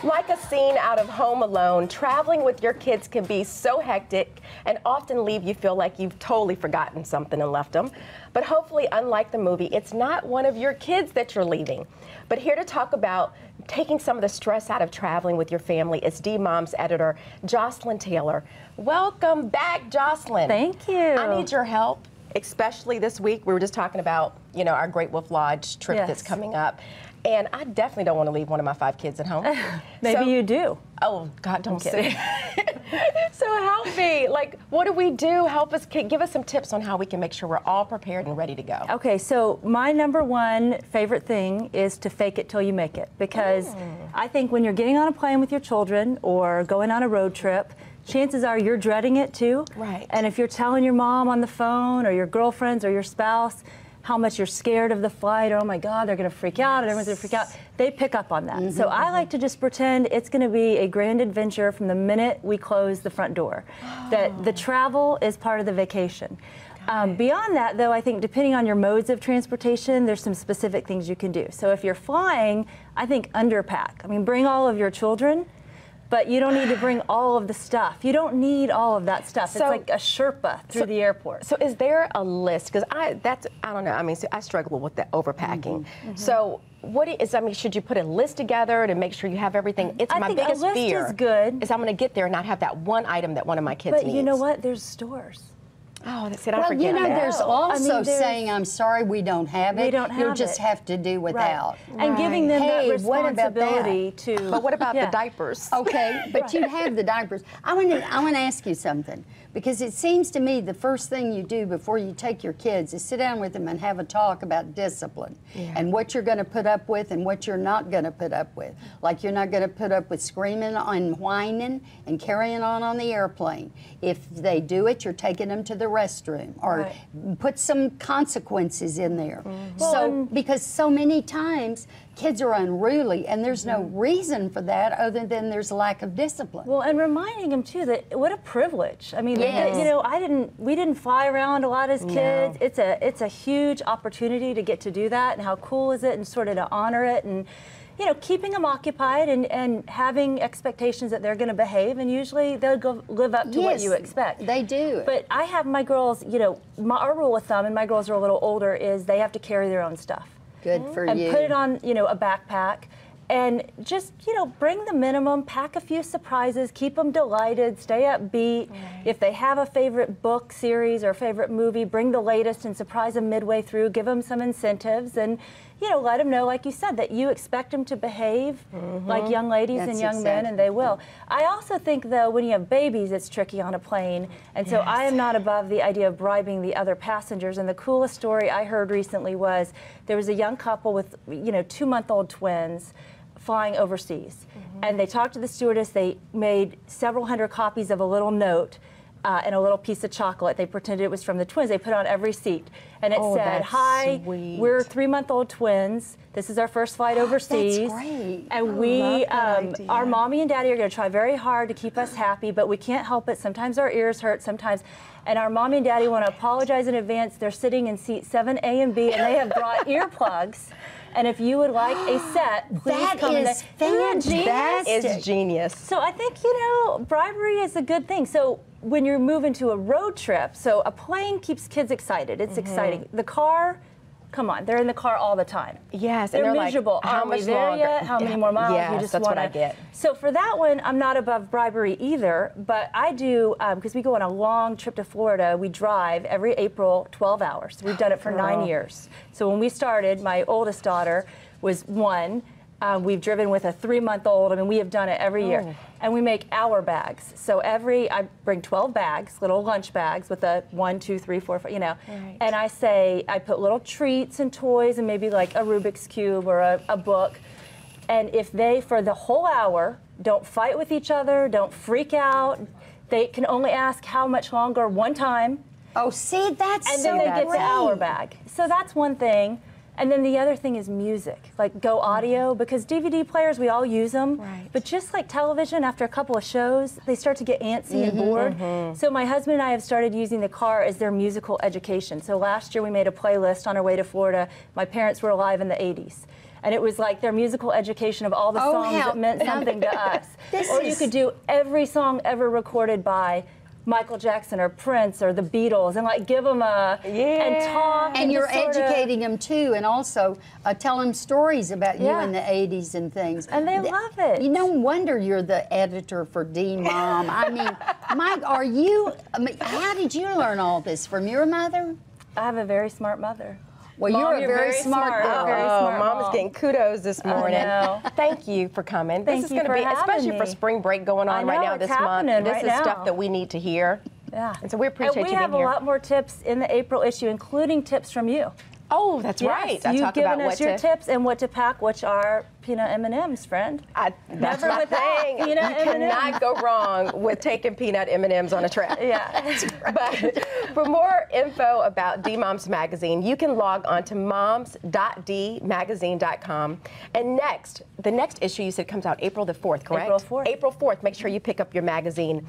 Like a scene out of Home Alone, traveling with your kids can be so hectic and often leave you feel like you've totally forgotten something and left them. But hopefully, unlike the movie, it's not one of your kids that you're leaving. But here to talk about taking some of the stress out of traveling with your family is D-Mom's editor, Jocelyn Taylor. Welcome back, Jocelyn. Thank you. I need your help, especially this week. We were just talking about, you know, our Great Wolf Lodge trip that's coming up. And I definitely don't want to leave one of my 5 kids at home. Maybe you do. Oh, God, don't say So help me. Like, what do we do? Help us, give us some tips on how we can make sure we're all prepared and ready to go. Okay, so my #1 favorite thing is to fake it till you make it. Because I think when you're getting on a plane with your children or going on a road trip, chances are you're dreading it too. Right. And if you're telling your mom on the phone or your girlfriends or your spouse how much you're scared of the flight, or oh my God, they're gonna freak out, and everyone's gonna freak out, they pick up on that. So I like to just pretend it's gonna be a grand adventure from the minute we close the front door. That the travel is part of the vacation. Beyond that, though, I think depending on your modes of transportation, there's some specific things you can do. So if you're flying, I think underpack. I mean, bring all of your children, but you don't need to bring all of the stuff. You don't need all of that stuff. So, it's like a Sherpa through the airport. So is there a list? Because I don't know. I mean, I struggle with the overpacking. So what is? I mean, should you put a list together to make sure you have everything? It's my biggest fear. I think a list is good. Is I'm going to get there and not have that one item that one of my kids needs. But you know what? There's stores. Oh, that's it. I well, forget you know, that. there's also saying, I'm sorry, we don't have it. We don't have You'll just have to do without. Right. And giving them that responsibility to... But what about the diapers? Okay, but you have the diapers. I want to ask you something, because it seems to me the first thing you do before you take your kids is sit down with them and have a talk about discipline and what you're going to put up with and what you're not going to put up with. Like you're not going to put up with screaming and whining and carrying on the airplane. If they do it, you're taking them to the restroom, or put some consequences in there. So because so many times kids are unruly and there's no reason for that other than there's a lack of discipline. Well, and reminding them too that what a privilege. I mean, you know, we didn't fly around a lot as kids. It's a huge opportunity to get to do that, and how cool is it, and sort of to honor it, and you know, keeping them occupied and having expectations that they're going to behave, and usually they'll go live up to what you expect. They do. But I have my girls, you know, our rule of thumb, and my girls are a little older, is they have to carry their own stuff. Good for you. And put it on, you know, a backpack. And just, you know, bring the minimum, pack a few surprises, keep them delighted, stay upbeat. If they have a favorite book series or favorite movie, bring the latest and surprise them midway through, give them some incentives, and, you know, let them know, like you said, that you expect them to behave like young ladies and young men, and they will. I also think, though, when you have babies, it's tricky on a plane, and so I am not above the idea of bribing the other passengers. And the coolest story I heard recently was there was a young couple with, you know, 2-month-old twins flying overseas. And they talked to the stewardess. They made several hundred copies of a little note and a little piece of chocolate. They pretended it was from the twins. They put it on every seat. And it said, "Hi, we're 3-month-old twins. This is our first flight overseas. That's great. And we, our mommy and daddy are going to try very hard to keep us happy, but we can't help it. Sometimes our ears hurt, sometimes. And our mommy and daddy want to apologize in advance. They're sitting in seat 7A and B, and they have brought earplugs. And if you would like a set, please come in. That is genius. So I think, you know, bribery is a good thing. So when you're moving to a road trip, so a plane keeps kids excited. It's exciting. The car, come on, they're in the car all the time. Yes, they're and miserable. Like, how much there yet? How many more miles? Yes, you just that's wanna... what I get. So for that one, I'm not above bribery either, but I do, because we go on a long trip to Florida, we drive every April 12 hours. We've done it for 9 years. So when we started, my oldest daughter was 1. We've driven with a 3-month-old. I mean, we have done it every year. And we make our bags. So I bring 12 bags, little lunch bags with a 1, 2, 3, 4, 5, you know. And I put little treats and toys and maybe like a Rubik's Cube or a book. And if they, for the whole hour, don't fight with each other, don't freak out, they can only ask how much longer one time. Oh, see, that's and then they get the hour bag. So that's one thing. And then the other thing is music, like go audio, because DVD players, we all use them. But just like television, after a couple of shows, they start to get antsy and bored. So my husband and I have started using the car as their musical education. So last year we made a playlist on our way to Florida. My parents were alive in the 80s. and it was like their musical education of all the songs that meant something to us. Or you could do every song ever recorded by Michael Jackson or Prince or the Beatles, and like give them a and talk. And you're educating them too, and also tell them stories about you in the '80s and things. And they love it. You no wonder you're the editor for D-Mom. I mean, Mike, are you? I mean, how did you learn all this from your mother? I have a very smart mother. Well, Mom, you're a very smart girl. Mom is getting kudos this morning. Thank you for coming. Thank this is going to be, especially for spring break going on right now this month. This is stuff that we need to hear. Yeah. And so we appreciate you being here. And we have a lot more tips in the April issue, including tips from you. Oh, that's right. You've given us your tips and what to pack, which are peanut M&Ms, friend. That's my thing. You cannot go wrong with taking peanut M&Ms on a trip. Yeah. But for more info about D-Moms Magazine, you can log on to moms.dmagazine.com. And the next issue you said comes out April the 4th, correct? April 4th. April 4th. Make sure you pick up your magazine.